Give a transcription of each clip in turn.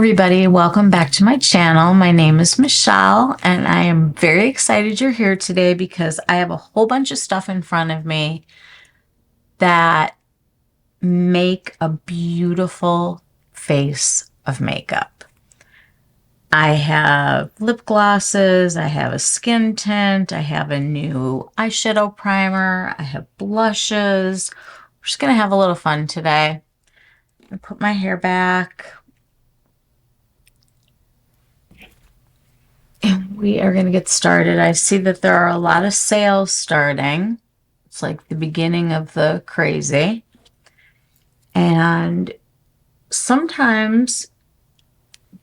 everybody, welcome back to my channel. My name is Michelle and I am very excited you're here today because I have a whole bunch of stuff in front of me that make a beautiful face of makeup. I have lip glosses, I have a skin tint, I have a new eyeshadow primer, I have blushes. We're just gonna have a little fun today. I'm gonna put my hair back. And we are going to get started. I see that there are a lot of sales starting. It's like the beginning of the crazy. And sometimes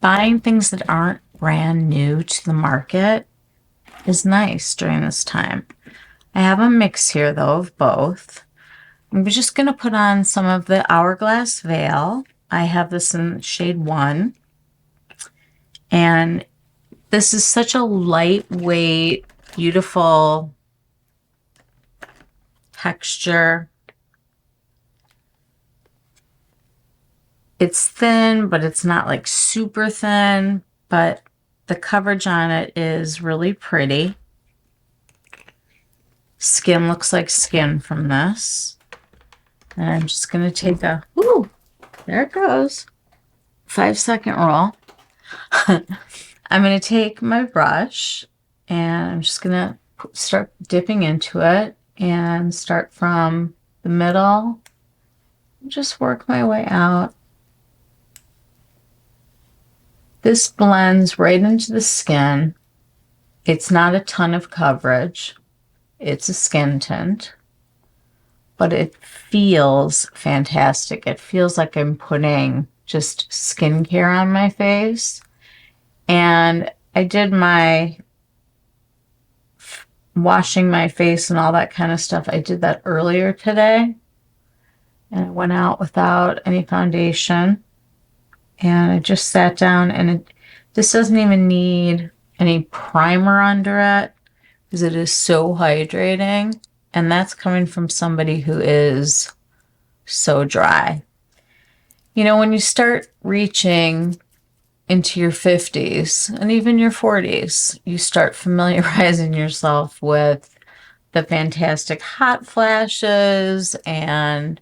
buying things that aren't brand new to the market is nice during this time. I have a mix here though of both. I'm just going to put on some of the Hourglass Veil. I have this in shade 1. And this is such a lightweight, beautiful texture. It's thin, but it's not like super thin, but the coverage on it is really pretty. Skin looks like skin from this. And I'm just going to take a, whoo, there it goes, 5-second roll. I'm going to take my brush and I'm just going to start dipping into it and start from the middle. Just work my way out. This blends right into the skin. It's not a ton of coverage. It's a skin tint, but it feels fantastic. It feels like I'm putting just skincare on my face. And I did my washing my face and all that kind of stuff. I did that earlier today. And I went out without any foundation. And I just sat down and this doesn't even need any primer under it because it is so hydrating. And that's coming from somebody who is so dry. You know, when you start reaching into your 50s and even your 40s, you start familiarizing yourself with the fantastic hot flashes. And,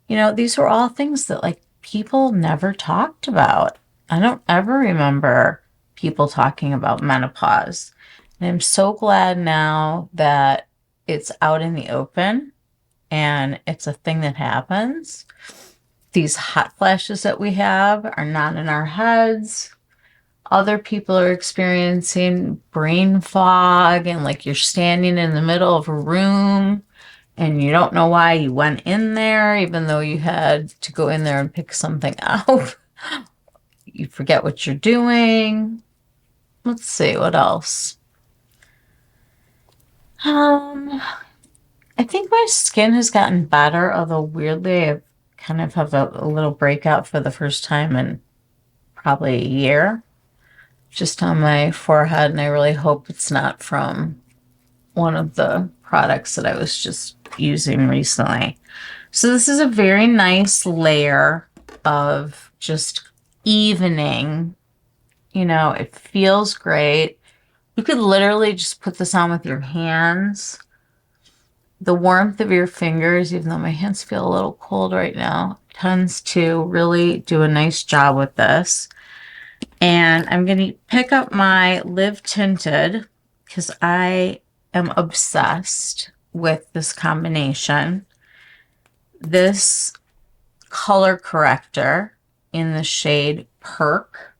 you know, these were all things that like people never talked about. I don't ever remember people talking about menopause. And I'm so glad now that it's out in the open and it's a thing that happens. These hot flashes that we have are not in our heads. Other people are experiencing brain fog and like you're standing in the middle of a room and you don't know why you went in there, even though you had to go in there and pick something up. You forget what you're doing. Let's see, what else? I think my skin has gotten better, although weirdly I kind of have a little breakout for the first time in probably a year. Just on my forehead, and I really hope it's not from one of the products that I was just using recently. So this is a very nice layer of just evening. You know, it feels great. You could literally just put this on with your hands. The warmth of your fingers, even though my hands feel a little cold right now, tends to really do a nice job with this. And I'm going to pick up my Live Tinted because I am obsessed with this combination. This color corrector in the shade Perk.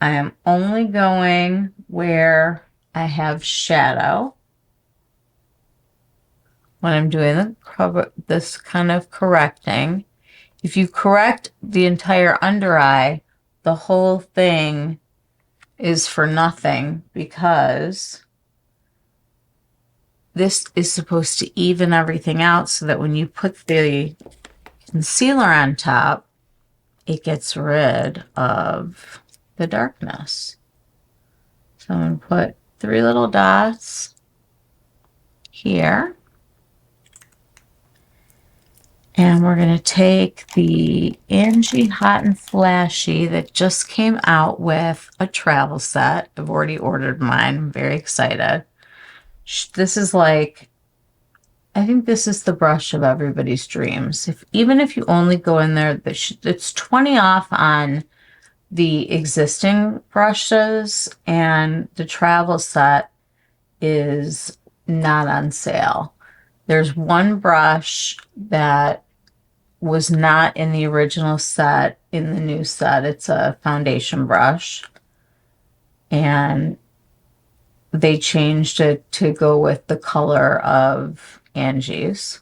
I am only going where I have shadow when I'm doing this kind of correcting. If you correct the entire under eye, the whole thing is for nothing because this is supposed to even everything out so that when you put the concealer on top, it gets rid of the darkness. So I'm going to put 3 little dots here. And we're going to take the Angie Hot and Flashy that just came out with a travel set. I've already ordered mine. I'm very excited. This is like, I think this is the brush of everybody's dreams. Even if you only go in there, it's 20 off on the existing brushes, and the travel set is not on sale. There's one brush that was not in the original set in the new set. It's a foundation brush, and they changed it to go with the color of Angie's.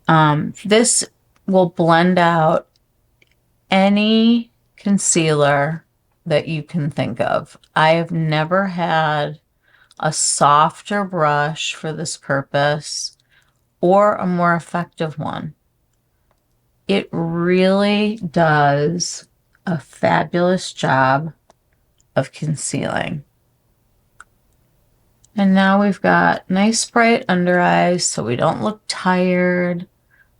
This will blend out any concealer that you can think of. I have never had a softer brush for this purpose or a more effective one. It really does a fabulous job of concealing. And now we've got nice bright under eyes so we don't look tired.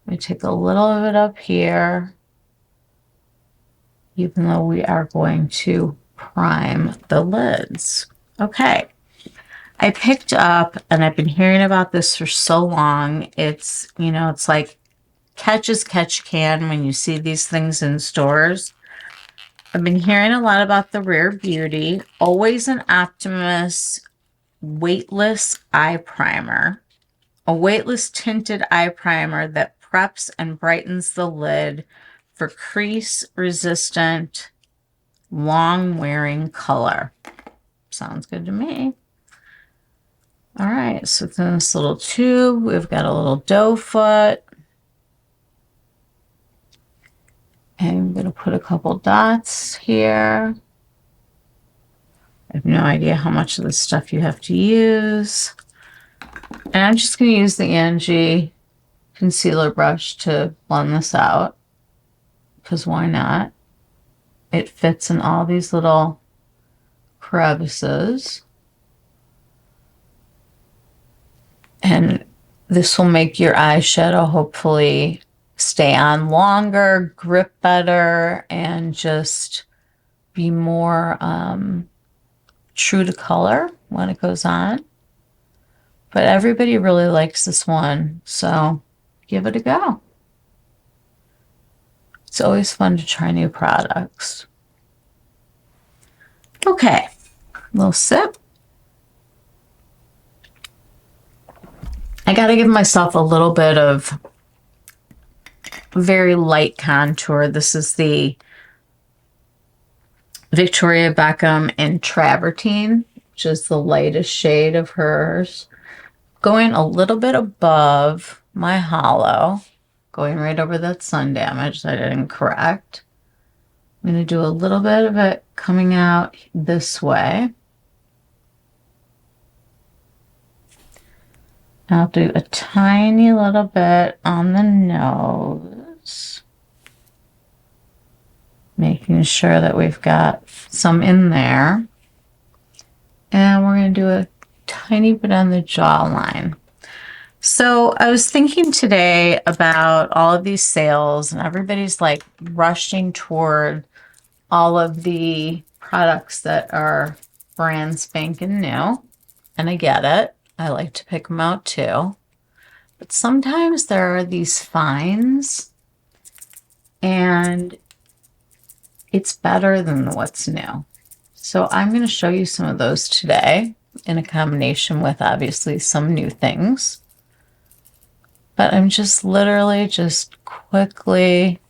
We take a little of it up here, even though we are going to prime the lids. Okay. I picked up, and I've been hearing about this for so long. It's, you know, it's like catch as catch can when you see these things in stores. I've been hearing a lot about the Rare Beauty Always an Optimist Weightless Eye Primer. A weightless tinted eye primer that preps and brightens the lid for crease-resistant, long-wearing color. Sounds good to me. All right, so it's in this little tube. We've got a little doe foot. And I'm going to put a couple dots here. I have no idea how much of this stuff you have to use. And I'm just going to use the Angie concealer brush to blend this out, because why not? It fits in all these little crevices. And this will make your eyeshadow hopefully stay on longer, grip better, and just be more true to color when it goes on. But everybody really likes this one, so give it a go. It's always fun to try new products. Okay, a little sip. I got to give myself a little bit of very light contour. This is the Victoria Beckham in Travertine, which is the lightest shade of hers. Going a little bit above my hollow, going right over that sun damage that I didn't correct. I'm going to do a little bit of it coming out this way. I'll do a tiny little bit on the nose, making sure that we've got some in there. And we're going to do a tiny bit on the jawline. So I was thinking today about all of these sales, and everybody's like rushing toward all of the products that are brand spanking new. And I get it. I like to pick them out too. But sometimes there are these finds, and it's better than what's new. So I'm going to show you some of those today in a combination with obviously some new things. But I'm just literally just quickly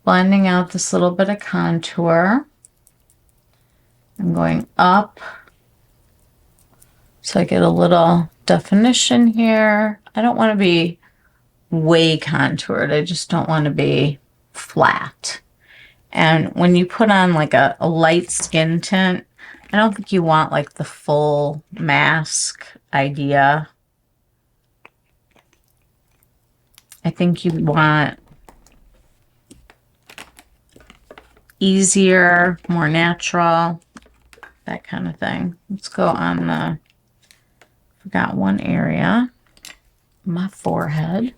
blending out this little bit of contour. I'm going up so I get a little definition here. I don't want to be way contoured. I just don't want to be flat. And when you put on like a light skin tint, I don't think you want like the full mask idea. I think you want easier, more natural, that kind of thing. Let's go on the, forgot one area, my forehead.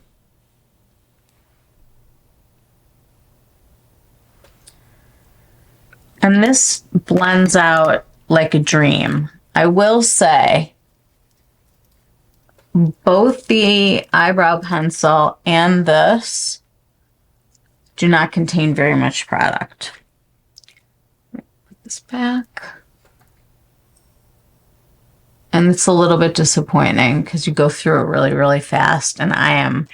And this blends out like a dream. I will say, both the eyebrow pencil and this do not contain very much product. Put this back. And it's a little bit disappointing because you go through it really, really fast. And I am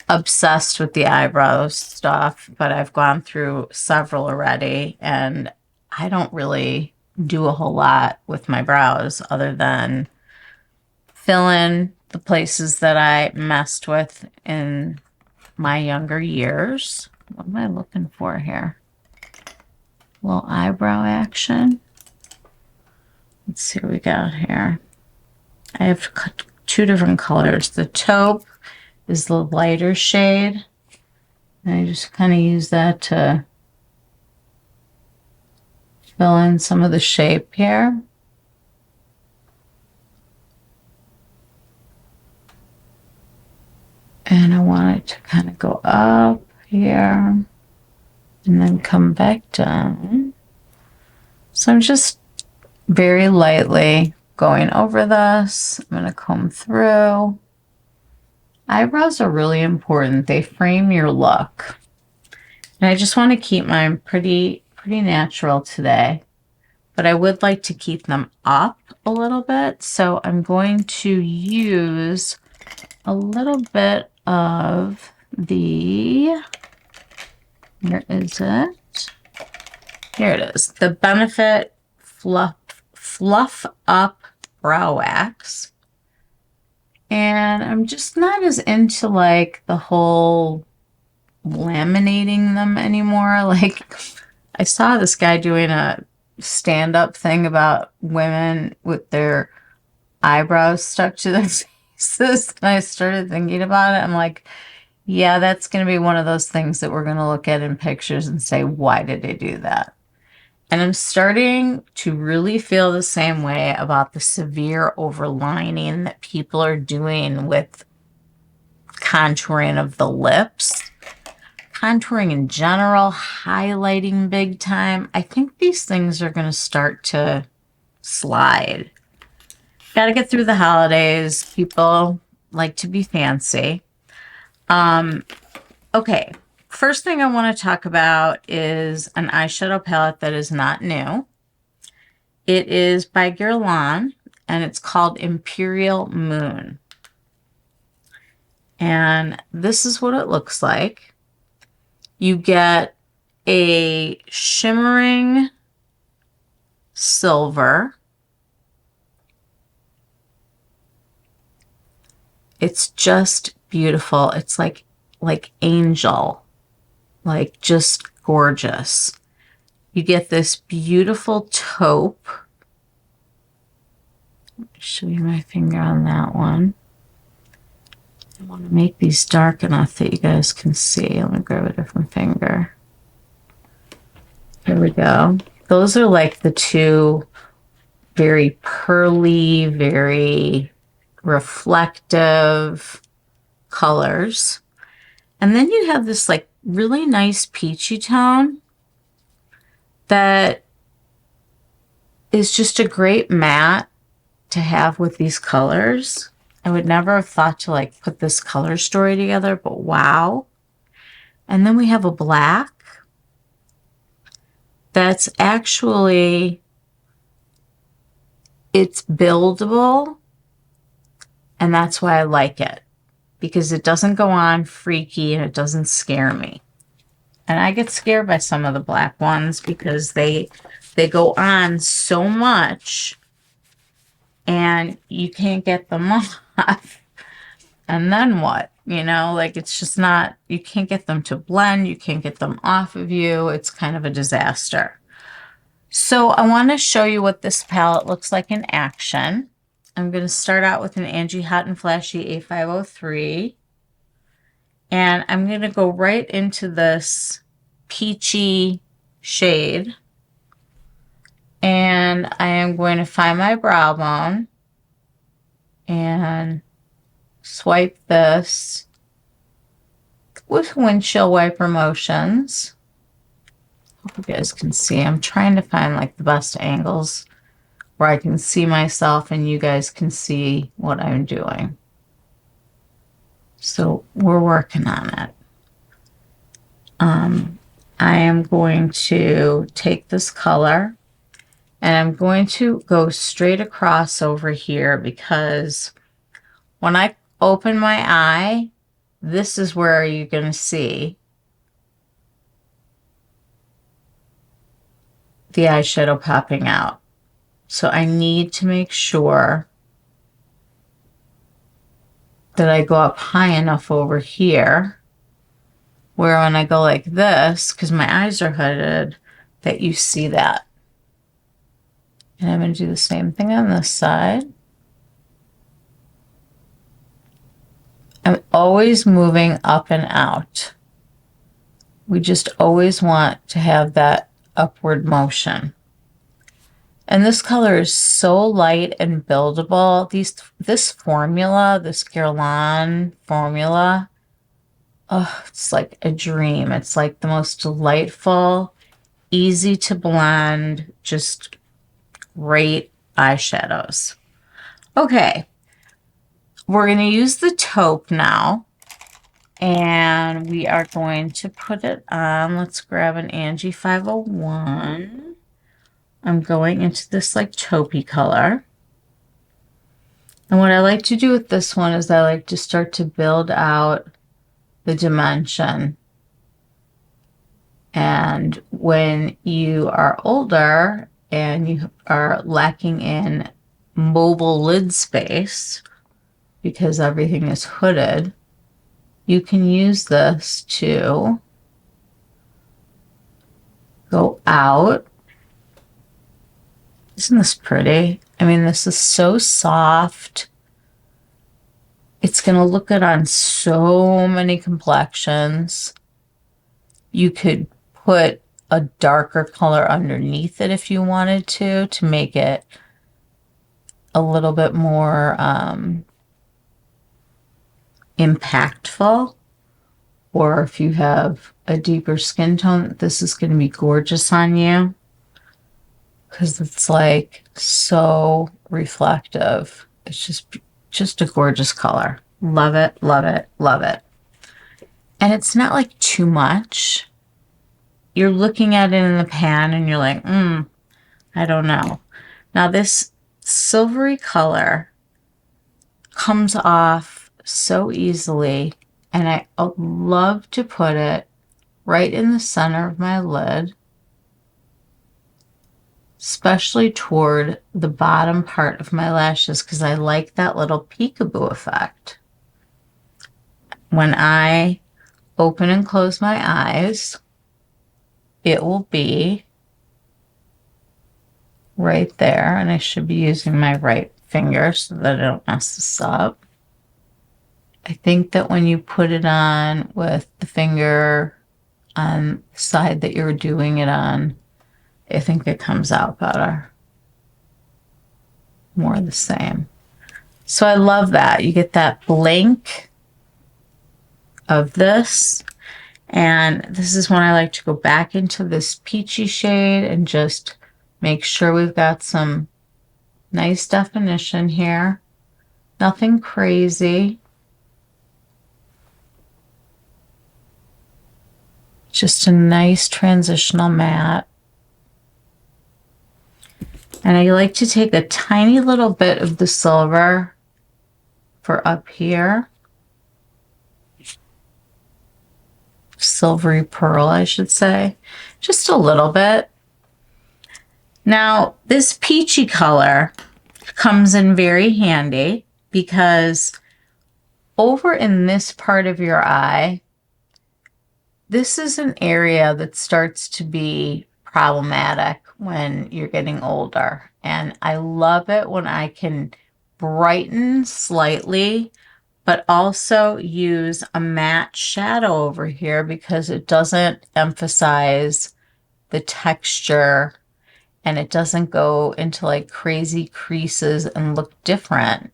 obsessed with the eyebrow stuff, but I've gone through several already. And I don't really do a whole lot with my brows other than fill in the places that I messed with in my younger years. What am I looking for here? A little eyebrow action. Let's see what we got here. I have two different colors. The taupe is the lighter shade. And I just kind of use that to fill in some of the shape here. And I want it to kind of go up here and then come back down. So I'm just very lightly going over this. I'm going to comb through. Eyebrows are really important. They frame your look. And I just want to keep mine pretty natural today. But I would like to keep them up a little bit. So I'm going to use a little bit of the, where is it? Here it is. The Benefit Fluff Up Brow Wax. And I'm just not as into like the whole laminating them anymore. Like I saw this guy doing a stand-up thing about women with their eyebrows stuck to their faces. And I started thinking about it. I'm like, yeah, that's going to be one of those things that we're going to look at in pictures and say, why did they do that? And I'm starting to really feel the same way about the severe overlining that people are doing with contouring of the lips. Contouring in general, highlighting big time. I think these things are going to start to slide. Got to get through the holidays. People like to be fancy. Okay. First thing I want to talk about is an eyeshadow palette that is not new. It is by Guerlain, and it's called Imperial Moon. And this is what it looks like. You get a shimmering silver. It's just beautiful. It's like angel. Like just gorgeous. You get this beautiful taupe. Let me show you my finger on that one. I want to make these dark enough that you guys can see. Let me grab a different finger. Here we go. Those are like the two very pearly, very reflective colors. And then you have this like really nice peachy tone that is just a great matte to have with these colors. I would never have thought to like put this color story together, but wow. And then we have a black that's actually, it's buildable, and that's why I like it, because it doesn't go on freaky and it doesn't scare me. And I get scared by some of the black ones because they go on so much and you can't get them off. And then what? You know, like it's just not, you can't get them to blend. You can't get them off of you. It's kind of a disaster. So I want to show you what this palette looks like in action. I'm going to start out with an Angie Hot and Flashy A503. And I'm going to go right into this peachy shade. And I am going to find my brow bone and swipe this with windshield wiper motions. Hope you guys can see. I'm trying to find like the best angles where I can see myself and you guys can see what I'm doing. So we're working on it. I am going to take this color and I'm going to go straight across over here, because when I open my eye, this is where you're going to see the eyeshadow popping out. So I need to make sure that I go up high enough over here where when I go like this, because my eyes are hooded, that you see that. And I'm going to do the same thing on this side. I'm always moving up and out. We just always want to have that upward motion. And this color is so light and buildable. This formula, this Guerlain formula, oh, it's like a dream. It's like the most delightful, easy to blend, just great eyeshadows. Okay, we're going to use the taupe now, and we are going to put it on. Let's grab an Angie 501. I'm going into this like taupey color. And what I like to do with this one is I like to start to build out the dimension. And when you are older and you are lacking in mobile lid space because everything is hooded, you can use this to go out. Isn't this pretty? I mean, this is so soft. It's going to look good on so many complexions. You could put a darker color underneath it if you wanted to make it a little bit more impactful. Or if you have a deeper skin tone, this is going to be gorgeous on you, because it's like so reflective. It's just a gorgeous color. Love it, love it, love it. And it's not like too much. You're looking at it in the pan and you're like, I don't know. Now this silvery color comes off so easily, and I love to put it right in the center of my lid, especially toward the bottom part of my lashes, because I like that little peekaboo effect. When I open and close my eyes, it will be right there, and I should be using my right finger so that I don't mess this up. I think that when you put it on with the finger on the side that you're doing it on, I think it comes out better. More the same. So I love that. You get that blink of this. And this is when I like to go back into this peachy shade and just make sure we've got some nice definition here. Nothing crazy. Just a nice transitional matte. And I like to take a tiny little bit of the silver for up here. Silvery pearl, I should say. Just a little bit. Now, this peachy color comes in very handy because over in this part of your eye, this is an area that starts to be problematic when you're getting older. And I love it when I can brighten slightly, but also use a matte shadow over here because it doesn't emphasize the texture and it doesn't go into like crazy creases and look different.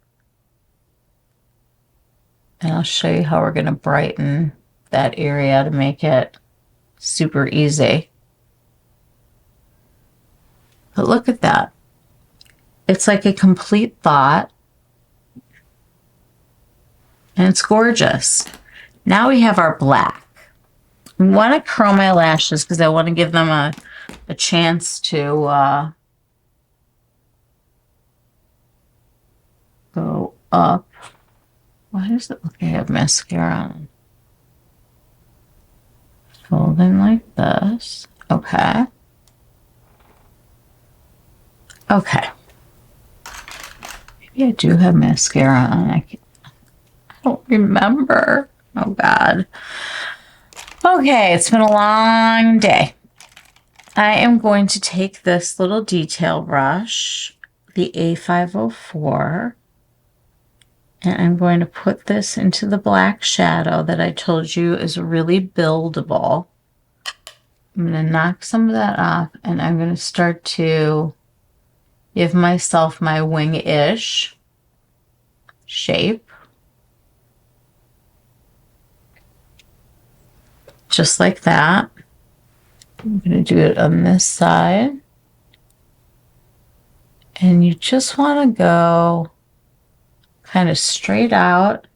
And I'll show you how we're going to brighten that area to make it super easy. But look at that. It's like a complete thought. And it's gorgeous. Now we have our black. I want to curl my lashes because I want to give them a chance to go up. Why does it look like I have mascara on? Folding like this. Okay. Okay. Maybe I do have mascara on. I don't remember. Oh, God. Okay, it's been a long day. I am going to take this little detail brush, the A504, and I'm going to put this into the black shadow that I told you is really buildable. I'm going to knock some of that off, and I'm going to start to give myself my wing-ish shape. Just like that. I'm going to do it on this side. And you just want to go kind of straight out.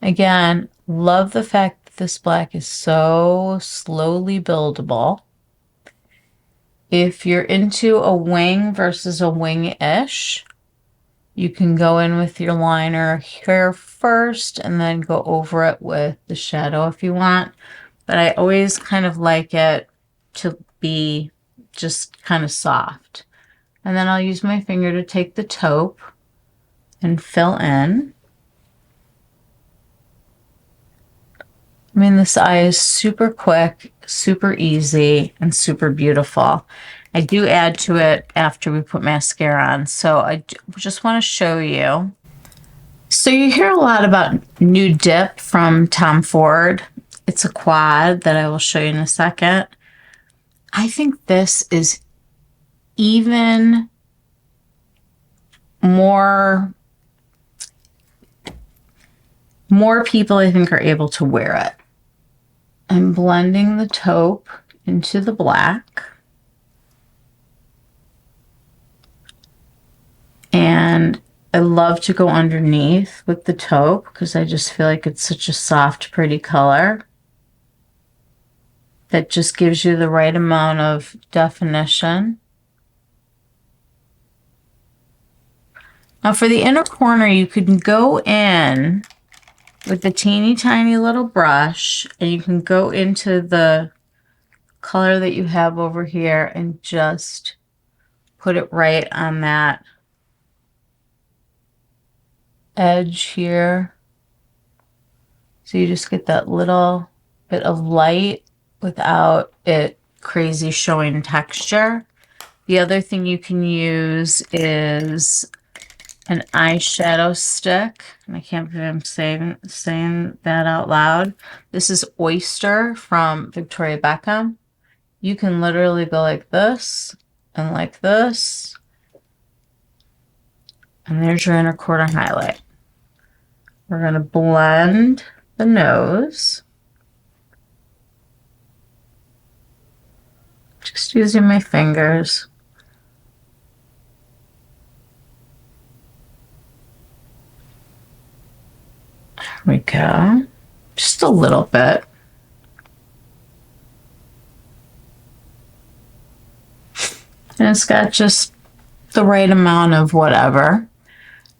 Again, love the fact that this black is so slowly buildable. If you're into a wing versus a wing-ish, you can go in with your liner here first and then go over it with the shadow if you want. But I always kind of like it to be just kind of soft. And then I'll use my finger to take the taupe and fill in. I mean, this eye is super quick, super easy, and super beautiful. I do add to it after we put mascara on, so I just want to show you. So you hear a lot about Nude Dip from Tom Ford. It's a quad that I will show you in a second. I think this is even more people I think are able to wear it. I'm blending the taupe into the black. And I love to go underneath with the taupe because I just feel like it's such a soft, pretty color that just gives you the right amount of definition. Now for the inner corner, you can go in with the teeny tiny little brush and you can go into the color that you have over here and just put it right on that edge here. So you just get that little bit of light without it crazy showing texture. The other thing you can use is an eyeshadow stick. And I can't believe I'm saying that out loud. This is Oyster from Victoria Beckham. You can literally go like this and like this. And there's your inner corner highlight. We're going to blend the nose. Just using my fingers. There we go. Just a little bit. And it's got just the right amount of whatever.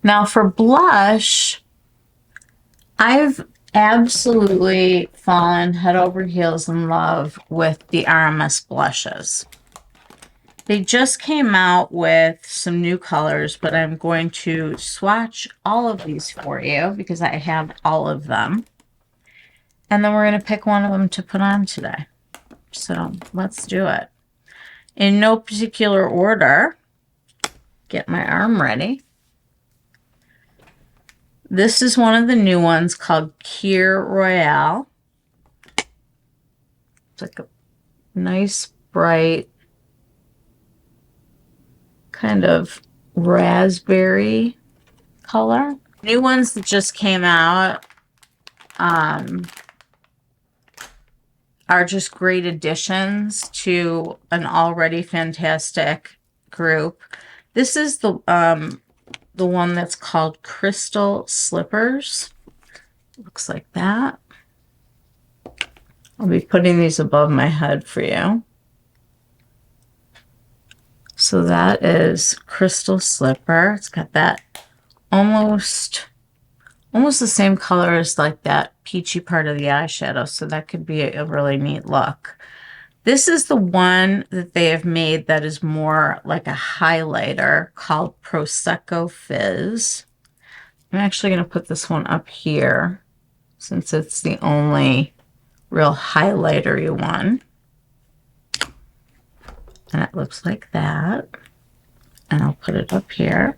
Now for blush, I've absolutely fallen head over heels in love with the RMS blushes. They just came out with some new colors, but I'm going to swatch all of these for you because I have all of them. And then we're going to pick one of them to put on today. So let's do it. In no particular order, get my arm ready. This is one of the new ones called Kir Royale. It's like a nice, bright, kind of raspberry color. New ones that just came out are just great additions to an already fantastic group. This is the one that's called Crystal Slippers. Looks like that. I'll be putting these above my head for you. So that is Crystal Slipper. It's got that almost the same color as like that peachy part of the eyeshadow. So that could be a really neat look. This is the one that they have made that is more like a highlighter called Prosecco Fizz. I'm actually going to put this one up here since it's the only real highlighter-y one. And it looks like that. And I'll put it up here.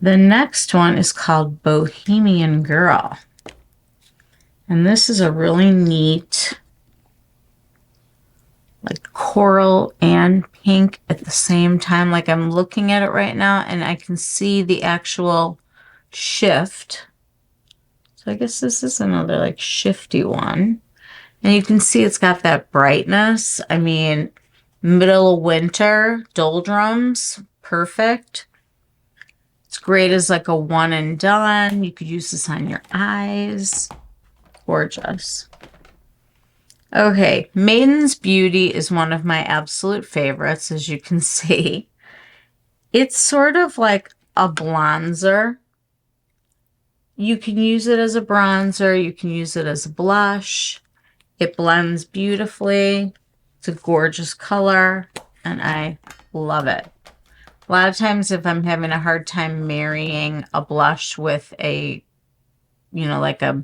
The next one is called Bohemian Girl. And this is a really neat, like coral and pink at the same time. Like I'm looking at it right now and I can see the actual shift. So I guess this is another like shifty one. And you can see it's got that brightness. I mean, middle of winter, doldrums, perfect. It's great as like a one and done. You could use this on your eyes. Gorgeous. Okay, Maiden's Beauty is one of my absolute favorites, as you can see. It's sort of like a bronzer. You can use it as a bronzer. You can use it as a blush. It blends beautifully. It's a gorgeous color, and I love it. A lot of times if I'm having a hard time marrying a blush with a, you know, like a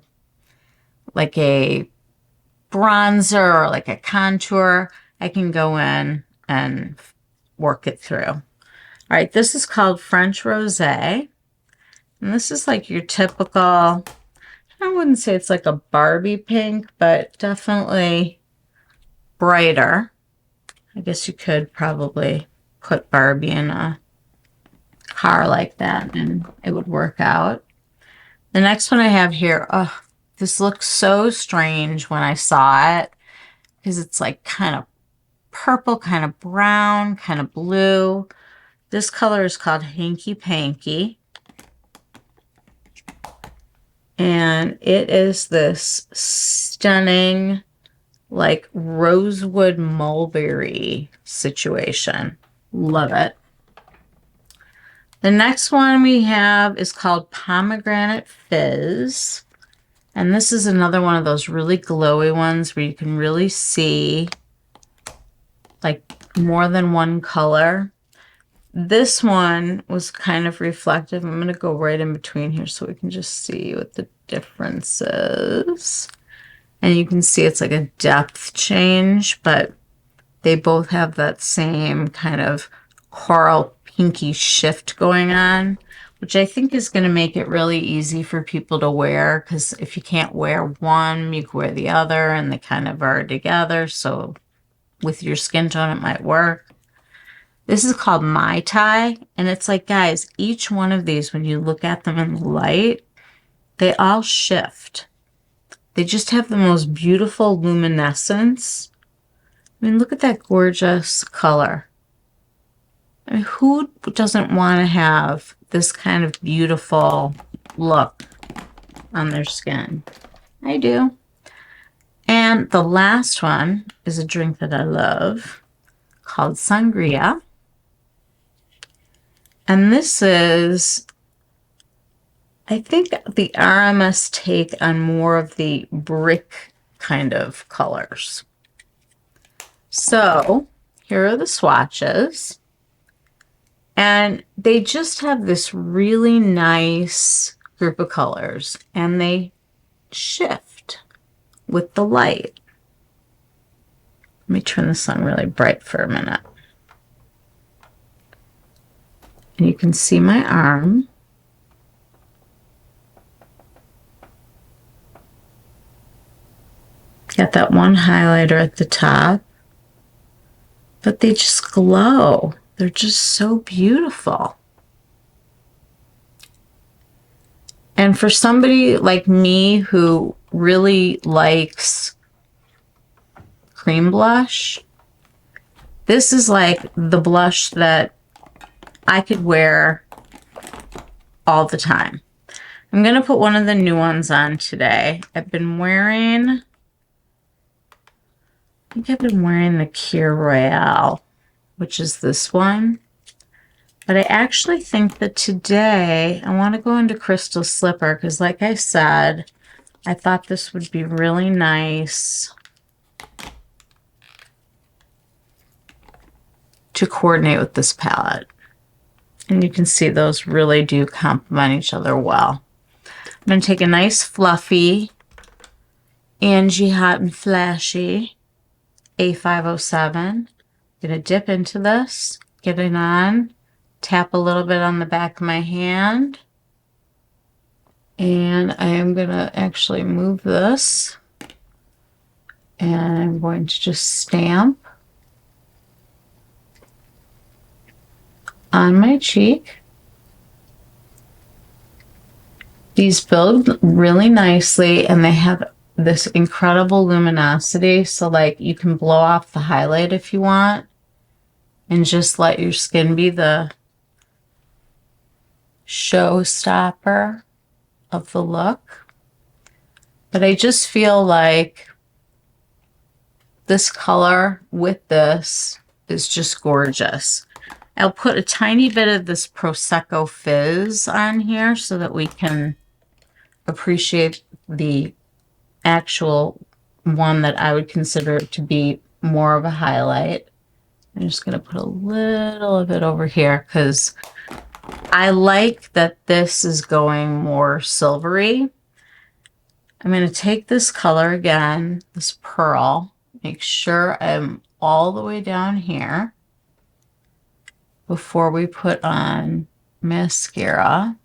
bronzer or like a contour, I can go in and work it through. All right, this is called French Rosé. And this is like your typical, I wouldn't say it's like a Barbie pink, but definitely brighter. I guess you could probably put Barbie in a car like that and it would work out. The next one I have here, oh, this looks so strange when I saw it because it's like kind of purple, kind of brown, kind of blue. This color is called Hanky Panky. And it is this stunning, like rosewood mulberry situation. Love it. The next one we have is called Pomegranate Fizz. And this is another one of those really glowy ones where you can really see like more than one color. This one was kind of reflective. I'm going to go right in between here so we can just see what the difference is. And you can see it's like a depth change, but they both have that same kind of coral pinky shift going on, which I think is going to make it really easy for people to wear, because if you can't wear one, you can wear the other, and they kind of are together. So with your skin tone, it might work. This is called Mai Tai, and it's like, guys, each one of these, when you look at them in the light, they all shift. They just have the most beautiful luminescence. I mean, look at that gorgeous color. I mean, who doesn't want to have this kind of beautiful look on their skin? I do. And the last one is a drink that I love called Sangria. And this is, I think, the RMS take on more of the brick kind of colors. So here are the swatches. And they just have this really nice group of colors. And they shift with the light. Let me turn this on really bright for a minute. And you can see my arm. Got that one highlighter at the top. But they just glow. They're just so beautiful. And for somebody like me who really likes cream blush, This is like the blush that I could wear all the time. I'm going to put one of the new ones on today. I've been wearing, I think I've been wearing the Cure Royale, which is this one. But I actually think that today I want to go into Crystal Slipper because, like I said, I thought this would be really nice to coordinate with this palette. And you can see those really do complement each other well. I'm going to take a nice fluffy Angie Hot and Flashy A507. I'm going to dip into this, get it on, tap a little bit on the back of my hand. And I am going to actually move this. And I'm going to just stamp on my cheek. These build really nicely and they have this incredible luminosity. So like you can blow off the highlight if you want and just let your skin be the showstopper of the look. But I just feel like this color with this is just gorgeous. I'll put a tiny bit of this Prosecco Fizz on here so that we can appreciate the actual one that I would consider to be more of a highlight. I'm just going to put a little of it over here because I like that this is going more silvery. I'm going to take this color again, this pearl, make sure I'm all the way down here before we put on mascara.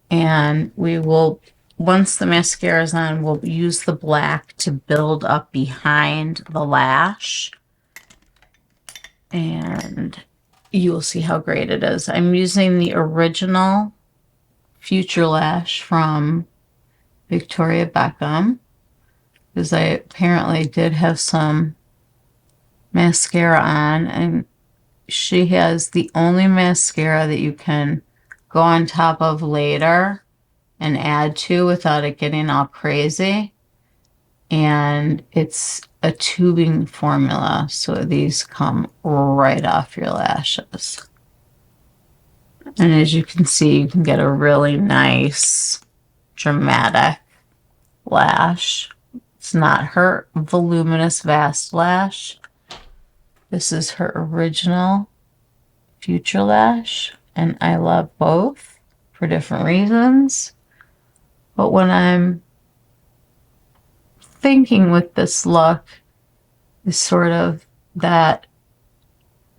And we will, once the mascara is on, we'll use the black to build up behind the lash. And you will see how great it is. I'm using the original Future Lash from Victoria Beckham because I apparently did have some mascara on, and she has the only mascara that you can go on top of later and add to without it getting all crazy. And it's a tubing formula, so these come right off your lashes. And as you can see, you can get a really nice, dramatic lash. It's not her voluminous, vast lash. This is her original Future Lash, and I love both for different reasons. But when I'm thinking with this look is sort of that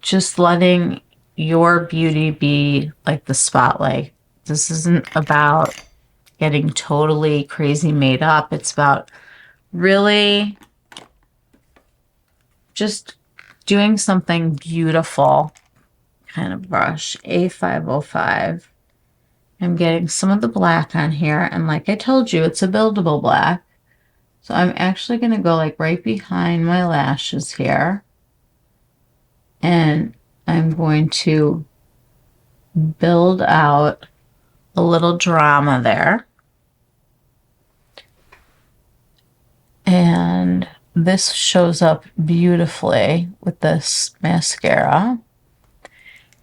just letting your beauty be like the spotlight. This isn't about getting totally crazy made up. It's about really just doing something beautiful. Kind of brush, A505. I'm getting some of the black on here, and like I told you, it's a buildable black. So I'm actually going to go like right behind my lashes here, and I'm going to build out a little drama there. And this shows up beautifully with this mascara.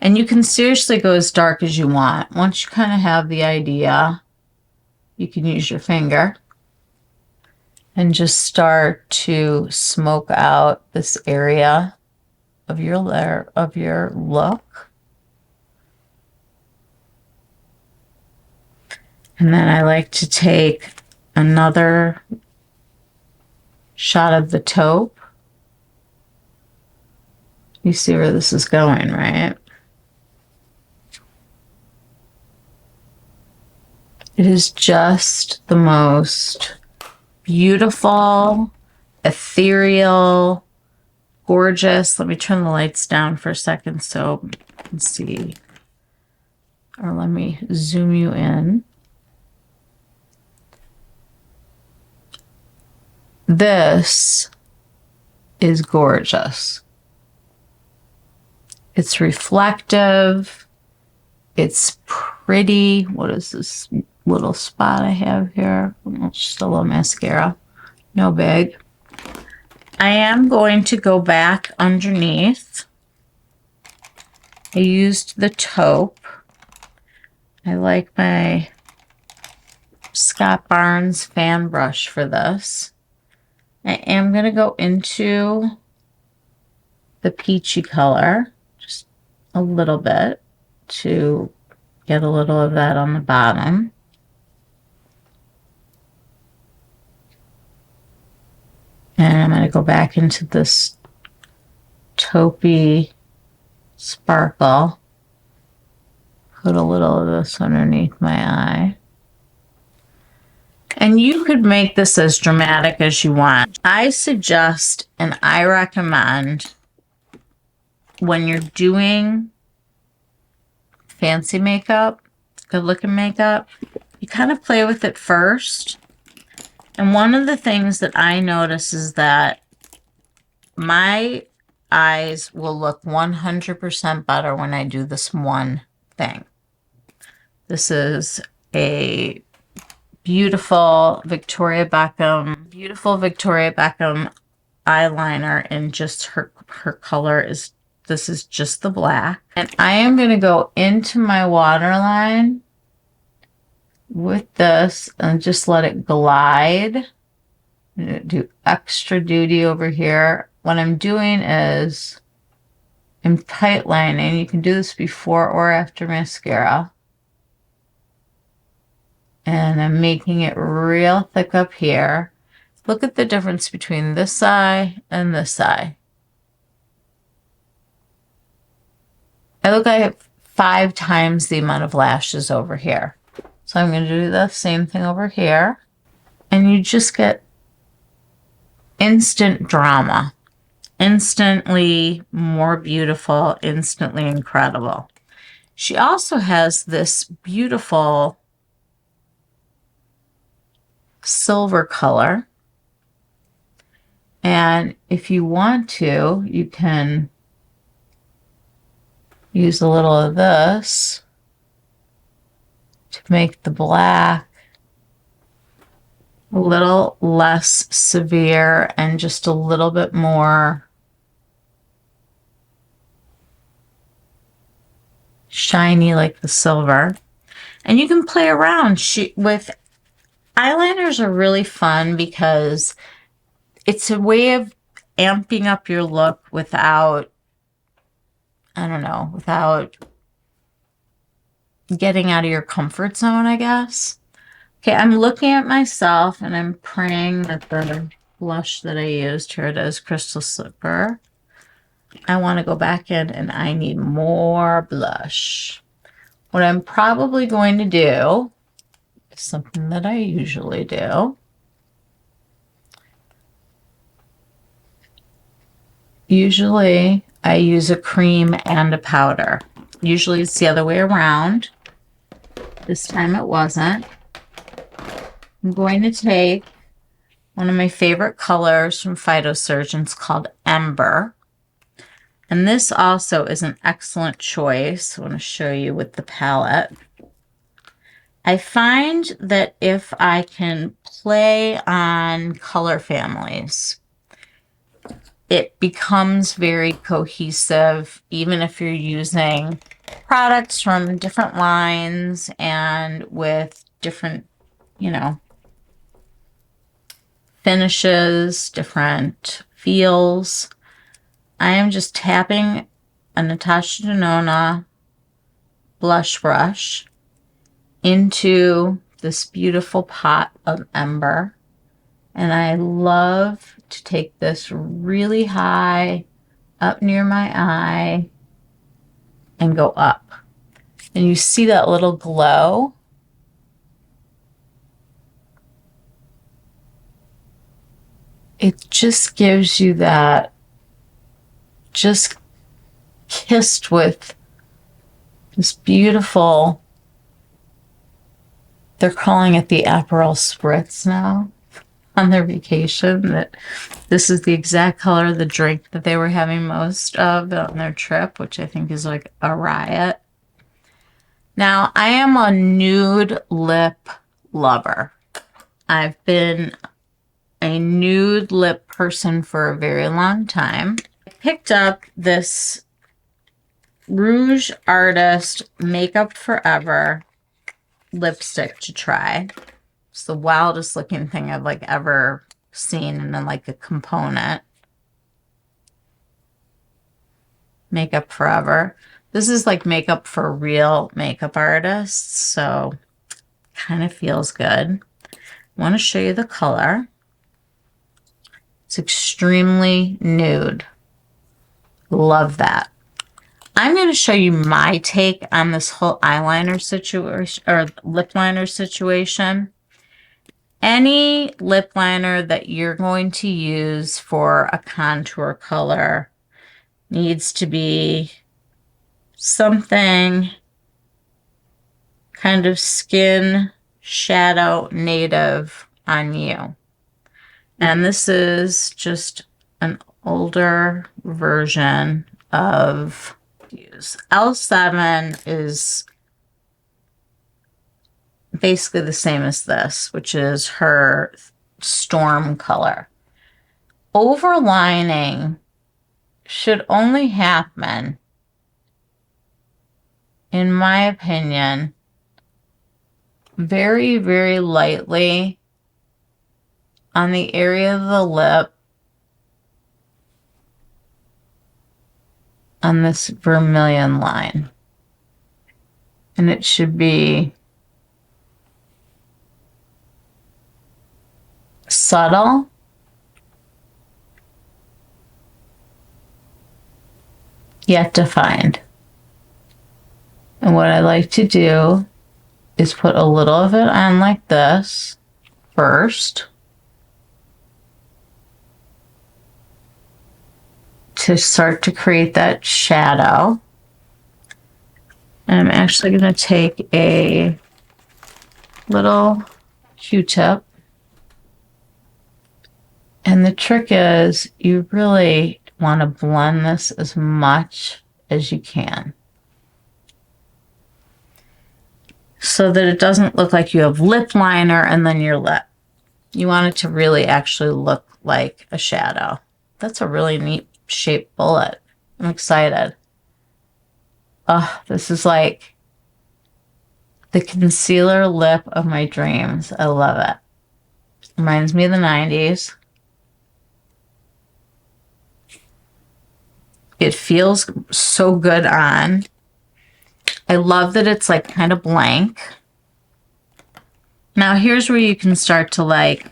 And you can seriously go as dark as you want. Once you kind of have the idea, you can use your finger and just start to smoke out this area of your layer, of your look. And then I like to take another shot of the taupe. You see where this is going, right? It is just the most beautiful, ethereal, gorgeous. Let me turn the lights down for a second so you can see. Or let me zoom you in. This is gorgeous. It's reflective. It's pretty. What is this little spot I have here? It's just a little mascara. No big. I am going to go back underneath. I used the taupe. I like my Scott Barnes fan brush for this. I am going to go into the peachy color, just a little bit, to get a little of that on the bottom. And I'm going to go back into this taupey sparkle. Put a little of this underneath my eye. And you could make this as dramatic as you want. I suggest and I recommend when you're doing fancy makeup, good looking makeup, you kind of play with it first. And one of the things that I notice is that my eyes will look 100% better when I do this one thing. This is a beautiful Victoria Beckham eyeliner, and just her color is, this is just the black. And I am going to go into my waterline with this and just let it glide. I'm going to do extra duty over here. What I'm doing is I'm tight lining. You can do this before or after mascara. And I'm making it real thick up here. Look at the difference between this eye and this eye. I look like I have 5 times the amount of lashes over here. So I'm going to do the same thing over here. And you just get instant drama. Instantly more beautiful, instantly incredible. She also has this beautiful silver color. And if you want to, you can use a little of this to make the black a little less severe and just a little bit more shiny like the silver. And you can play around with eyeliners. Are really fun because it's a way of amping up your look without, I don't know, without getting out of your comfort zone, I guess. Okay, I'm looking at myself and I'm praying that the blush that I used, here it is, Crystal Slipper. I want to go back in and I need more blush. What I'm probably going to do is something that I usually do. Usually I use a cream and a powder. Usually it's the other way around. This time it wasn't. I'm going to take one of my favorite colors from Phytosurgence called Ember. And this also is an excellent choice. I want to show you with the palette. I find that if I can play on color families, it becomes very cohesive, even if you're using products from different lines and with different, you know, finishes, different feels. I am just tapping a Natasha Denona blush brush into this beautiful pot of Ember. And I love to take this really high up near my eye and go up. And you see that little glow? It just gives you that, just kissed with this beautiful, they're calling it the Aperol Spritz now. on their vacation that this is the exact color of the drink that they were having most of on their trip, which I think is like a riot. Now, I am a nude lip lover. I've been a nude lip person for a very long time. I picked up this Rouge Artist Makeup Forever lipstick to try. It's the wildest looking thing I've like ever seen in like a component. Makeup Forever. This is like makeup for real makeup artists, so kind of feels good. I want to show you the color. It's extremely nude. Love that. I'm going to show you my take on this whole eyeliner situation or lip liner situation. Any lip liner that you're going to use for a contour color needs to be something kind of skin shadow native on you. And this is just an older version of L7 is basically the same as this, which is her storm color. Overlining should only happen, in my opinion, very, very lightly on the area of the lip on this vermilion line. And it should be subtle, yet defined. And what I like to do is put a little of it on like this first to start to create that shadow. And I'm actually going to take a little Q-tip. And the trick is you really want to blend this as much as you can, so that it doesn't look like you have lip liner and then your lip. You want it to really actually look like a shadow. That's a really neat shaped bullet. I'm excited. Oh, this is like the concealer lip of my dreams. I love it. Reminds me of the 90s. It feels so good on. I love that it's like kind of blank. Now here's where you can start to like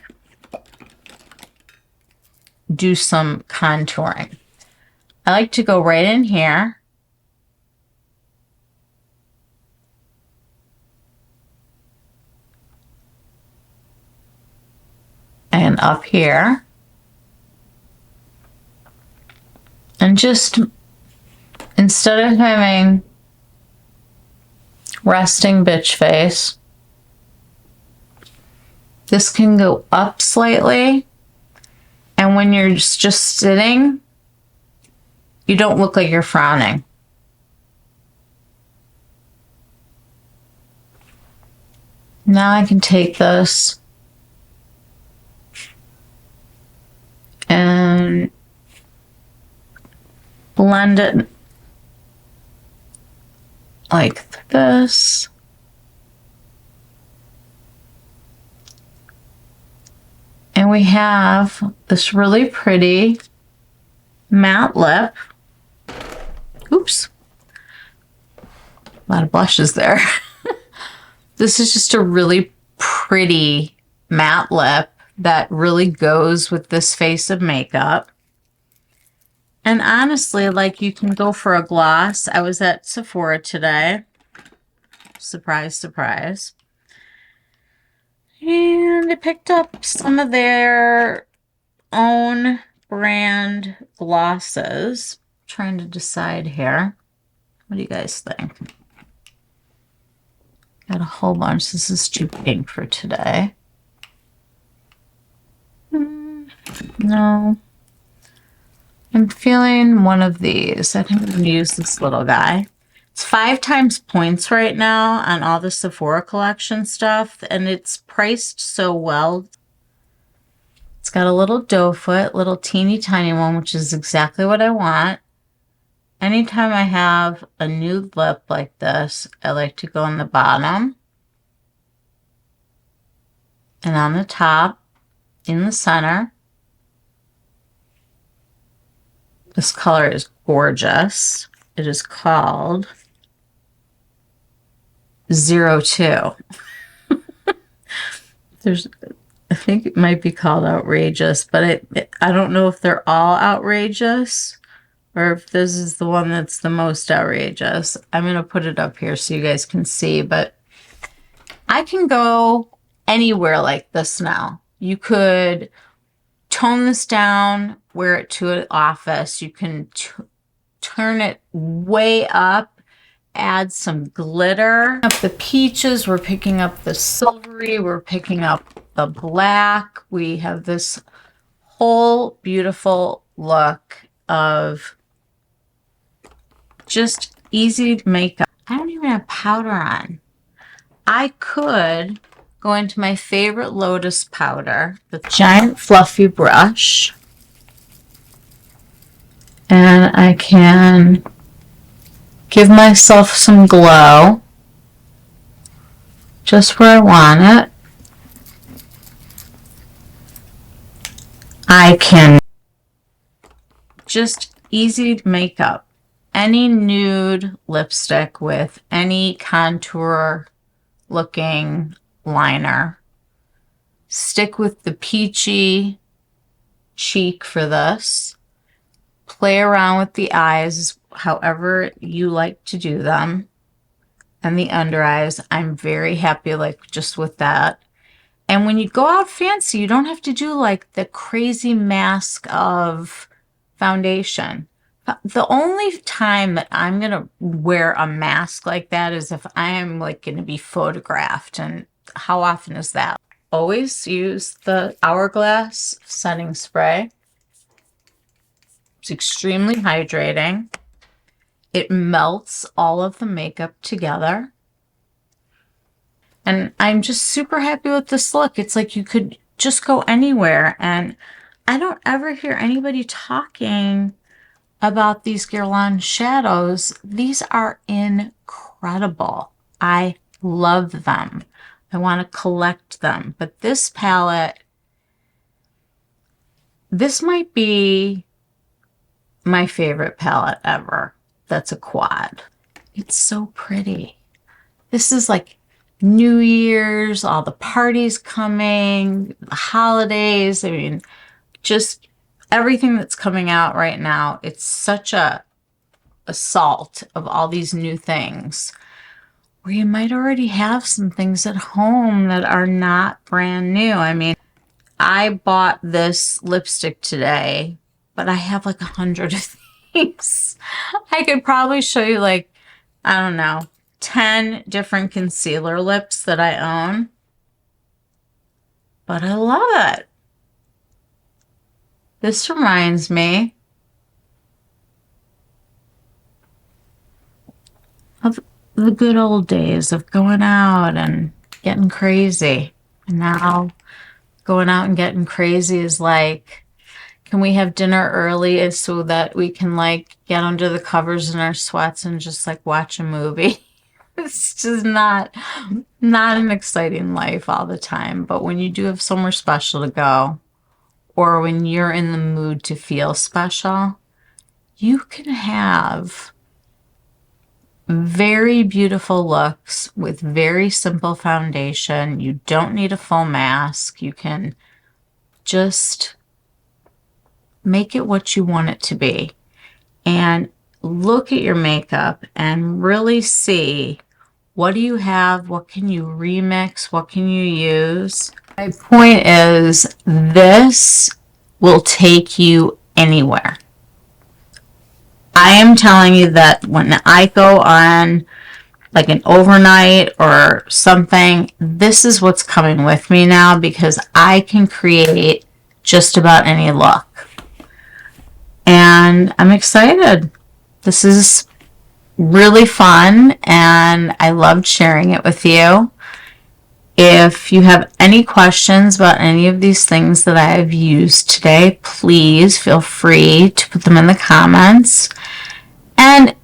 do some contouring. I like to go right in here. And up here. And just, instead of having resting bitch face, this can go up slightly. And when you're just sitting, you don't look like you're frowning. Now I can take this and blend it like this. And we have this really pretty matte lip. Oops. A lot of blushes there. This is just a really pretty matte lip that really goes with this face of makeup. And honestly, like, you can go for a gloss. I was at Sephora today. Surprise, surprise. And I picked up some of their own brand glosses. I'm trying to decide here. What do you guys think? Got a whole bunch. This is too pink for today. No. I'm feeling one of these. I think I'm going to use this little guy. It's 5 times points right now on all the Sephora collection stuff, and it's priced so well. It's got a little doe foot, little teeny tiny one, which is exactly what I want. Anytime I have a nude lip like this, I like to go on the bottom and on the top, in the center. This color is gorgeous. It is called 02. I think it might be called Outrageous, but I don't know if they're all outrageous or if this is the one that's the most outrageous. I'm going to put it up here so you guys can see, but I can go anywhere like this now. You could tone this down, wear it to an office. You can turn it way up, add some glitter. Up the peaches, we're picking up the silvery, we're picking up the black. We have this whole beautiful look of just easy makeup. I don't even have powder on. I could go into my favorite Lotus powder, the giant fluffy brush, and I can give myself some glow just where I want it. I can just easy makeup. Any nude lipstick with any contour looking liner. Stick with the peachy cheek for this. Play around with the eyes however you like to do them. And the under eyes, I'm very happy like just with that. And when you go out fancy, you don't have to do like the crazy mask of foundation. The only time that I'm going to wear a mask like that is if I am like going to be photographed. And how often is that? Always use the Hourglass setting spray. It's extremely hydrating. It melts all of the makeup together. And I'm just super happy with this look. It's like you could just go anywhere. And I don't ever hear anybody talking about these Guerlain shadows. These are incredible. I love them. I want to collect them. But this palette, this might be my favorite palette ever. That's a quad. It's so pretty. This is like New Year's, all the parties coming, the holidays. I mean, just everything that's coming out right now. It's such a assault of all these new things where you might already have some things at home that are not brand new. I mean, I bought this lipstick today, but I have like 100 of these. I could probably show you like, I don't know, 10 different concealer lips that I own. But I love it. This reminds me of the good old days of going out and getting crazy. And now going out and getting crazy is like, can we have dinner early so that we can like get under the covers in our sweats and just like watch a movie? It's just not an exciting life all the time. But when you do have somewhere special to go, or when you're in the mood to feel special, you can have very beautiful looks with very simple foundation. You don't need a full mask. You can just make it what you want it to be. And look at your makeup and really see, what do you have? What can you remix? What can you use? My point is, this will take you anywhere. I am telling you that when I go on like an overnight or something, this is what's coming with me now, because I can create just about any look. And I'm excited. This is really fun, and I loved sharing it with you. If you have any questions about any of these things that I have used today, please feel free to put them in the comments. And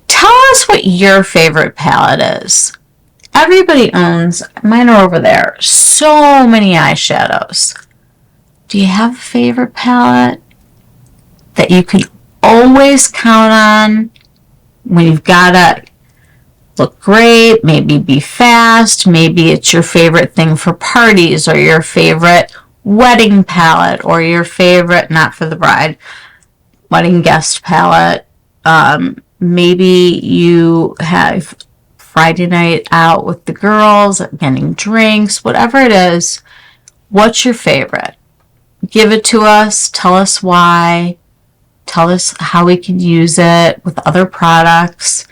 tell us what your favorite palette is. Everybody owns, mine are over there, so many eyeshadows. Do you have a favorite palette that you can always count on when you've got to look great, maybe be fast, maybe it's your favorite thing for parties, or your favorite wedding palette, or your favorite, not for the bride, wedding guest palette. Maybe you have Friday night out with the girls, getting drinks, whatever it is. What's your favorite? Give it to us. Tell us why. Tell us how we can use it with other products.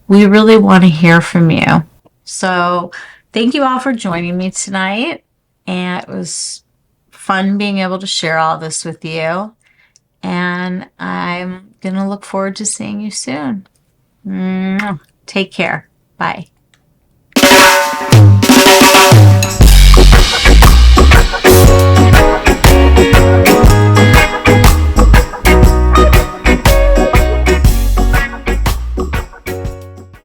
We really want to hear from you. So thank you all for joining me tonight. And it was fun being able to share all this with you. And I'm going to look forward to seeing you soon. Take care. Bye.